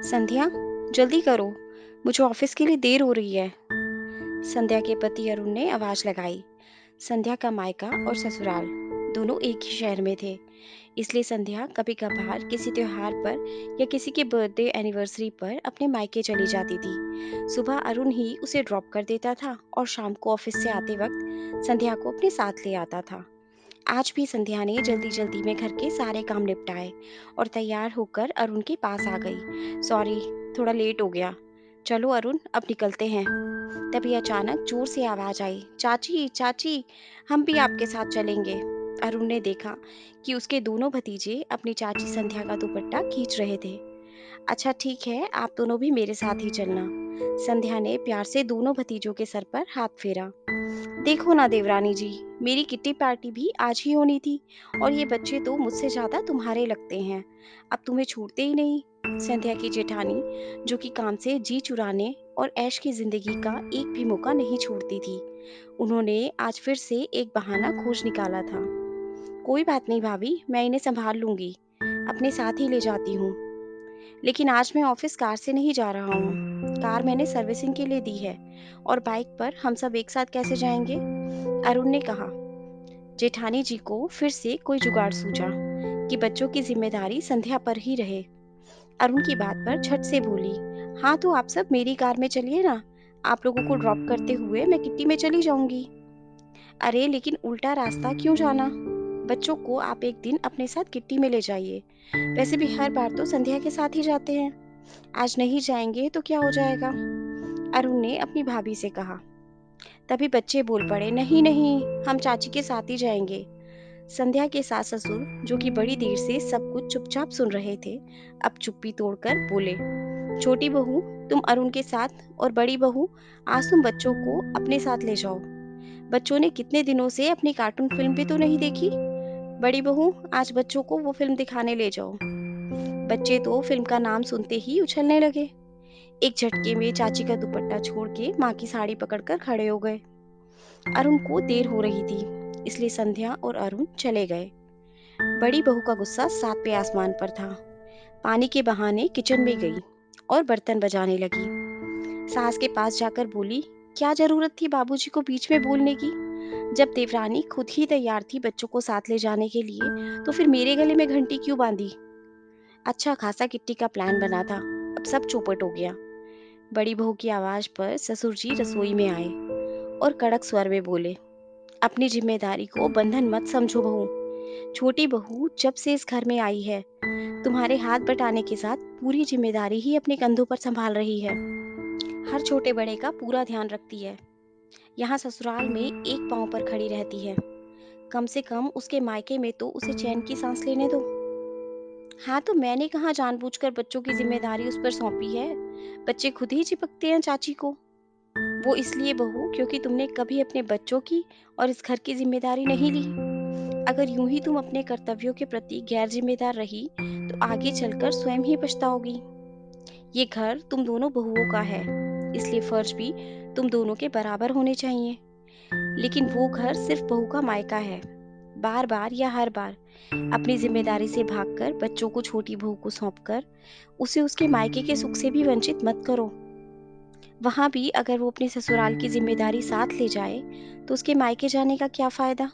संध्या, जल्दी करो, मुझे ऑफिस के लिए देर हो रही है। संध्या के पति अरुण ने आवाज लगाई। संध्या का मायका और ससुराल दोनों एक ही शहर में थे, इसलिए संध्या कभी कभार किसी त्योहार पर या किसी के बर्थडे एनिवर्सरी पर अपने मायके चली जाती थी। सुबह अरुण ही उसे ड्रॉप कर देता था और शाम को ऑफिस से आते वक्त संध्या को अपने साथ ले आता था। आज भी संध्या ने जल्दी जल्दी में घर के सारे काम निपटाए और तैयार होकर अरुण के पास आ गई। सॉरी, थोड़ा लेट हो गया। चलो अरुण, अब निकलते हैं। तभी अचानक जोर से आवाज आई, चाची चाची, हम भी आपके साथ चलेंगे। अरुण ने देखा कि उसके दोनों भतीजे अपनी चाची संध्या का दुपट्टा खींच रहे थे। अच्छा ठीक है, आप दोनों भी मेरे साथ ही चलना। संध्या ने प्यार से दोनों भतीजों के सर पर हाथ फेरा। देखो ना देवरानी जी, मेरी किट्टी पार्टी भी आज ही होनी थी और ये बच्चे तो मुझसे ज्यादा तुम्हारे लगते हैं। अब तुम्हें छोड़ते ही नहीं। संध्या की जेठानी, जो कि काम से जी चुराने और ऐश की जिंदगी का एक भी मौका नहीं छोड़ती थी, उन्होंने आज फिर से एक बहाना खोज निकाला था। कोई बात नहीं भाभी, मैं इन्हें संभाल लूंगी, अपने साथ ही ले जाती हूँ। लेकिन आज मैं ऑफिस कार से नहीं जा रहा हूँ। कार मैंने सर्विसिंग के लिए दी है और बाइक पर हम सब एक साथ कैसे जाएंगे? अरुण ने कहा। जेठानी जी को फिर से कोई जुगाड़ सूझा कि बच्चों की जिम्मेदारी संध्या पर ही रहे। अरुण की बात पर झट से बोली, हाँ तो आप सब मेरी कार में चलिए ना, आप लोगों को ड्रॉप करते हुए मैं किट्टी में चली जाऊंगी। अरे लेकिन उल्टा रास्ता क्यों जाना? बच्चों को आप एक दिन अपने साथ किट्टी में ले जाइए। वैसे भी हर बार तो संध्या के साथ ही जाते हैं, आज नहीं जाएंगे तो क्या हो जाएगा? अरुण ने अपनी भाभी से कहा। तभी बच्चे बोल पड़े, नहीं नहीं, हम चाची के साथ ही जाएंगे। संध्या के सास ससुर, जो कि बड़ी देर से सब कुछ चुपचाप सुन रहे थे, अब चुप्पी तोड़कर बोले, छोटी बहू तुम अरुण के साथ, और बड़ी बहू आज तुम बच्चों को अपने साथ ले जाओ। बच्चों ने कितने दिनों से अपनी कार्टून फिल्म भी तो नहीं देखी। बड़ी बहू आज बच्चों को वो फिल्म दिखाने ले जाओ। बच्चे तो फिल्म का नाम सुनते ही उछलने लगे। एक झटके में चाची का दुपट्टा छोड़ के माँ की साड़ी पकड़कर खड़े हो गए। अरुण को देर हो रही थी, इसलिए संध्या और अरुण चले गए। बड़ी बहू का गुस्सा सातवें आसमान पर था। पानी के बहाने किचन में गई और बर्तन बजाने लगी। सास के पास जाकर बोली, क्या जरूरत थी बाबूजी को बीच में बोलने की? जब देवरानी खुद ही तैयार थी बच्चों को साथ ले जाने के लिए, तो फिर मेरे गले में घंटी क्यों बांधी? अच्छा खासा किट्टी का प्लान बना था, अब सब चौपट हो गया। बड़ी बहू की आवाज पर ससुर जी रसोई में आए और कड़क स्वर में बोले, अपनी जिम्मेदारी को बंधन मत समझो बहू। छोटी बहू जब से इस घर में आई है, तुम्हारे हाथ बटाने के साथ पूरी जिम्मेदारी ही अपने कंधों पर संभाल रही है। हर छोटे बड़े का पूरा ध्यान रखती है। यहाँ ससुराल में एक पांव पर खड़ी रहती है। कम से कम उसके मायके में तो उसे चैन की सांस लेने दो। हाँ तो मैंने कहाँ जानबूझकर बच्चों की जिम्मेदारी उस पर सौंपी है। बच्चे खुद ही चिपकते हैं चाची को। वो इसलिए बहू क्योंकि तुमने कभी अपने बच्चों की और इस घर की जिम्मेदारी नहीं ली। अगर यूं ही तुम अपने कर्तव्यों के प्रति गैर जिम्मेदार रही तो आगे चलकर स्वयं ही पछताओगी। ये घर तुम दोनों बहुओं का है, इसलिए फर्ज भी तुम दोनों के बराबर होने चाहिए। लेकिन वो घर सिर्फ बहू का मायका है। बार बार या हर बार अपनी जिम्मेदारी से भागकर बच्चों को छोटी बहू को सौंपकर उसे उसके मायके के सुख से भी वंचित मत करो। वहां भी अगर वो अपने ससुराल की जिम्मेदारी साथ ले जाए तो उसके मायके जाने का क्या फायदा?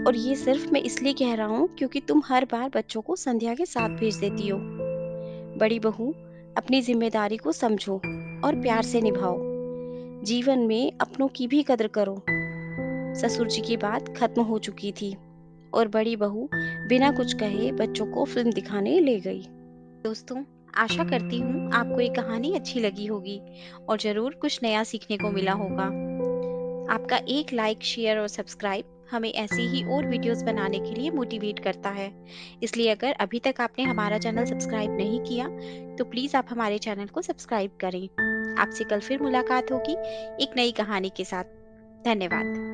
और ये सिर्फ मैं इसलिए कह रहा हूँ क्योंकि तुम हर बार बच्चों को संध्या के साथ भेज देती हो। बड़ी बहू, अपनी जिम्मेदारी को समझो और प्यार से निभाओ। जीवन में अपनों की भी कदर करो। ससुर जी की बात खत्म हो चुकी थी और बड़ी बहू बिना कुछ कहे बच्चों को फिल्म दिखाने ले गई। दोस्तों, आशा करती हूँ आपको ये कहानी अच्छी लगी होगी और जरूर कुछ नया सीखने को मिला होगा। आपका एक लाइक, शेयर और सब्सक्राइब हमें ऐसी ही और वीडियोस बनाने के लिए मोटिवेट करता है। इसलिए अगर अभी तक आपने हमारा चैनल सब्सक्राइब नहीं किया तो प्लीज़ आप हमारे चैनल को सब्सक्राइब करें। आपसे कल फिर मुलाकात होगी एक नई कहानी के साथ। धन्यवाद।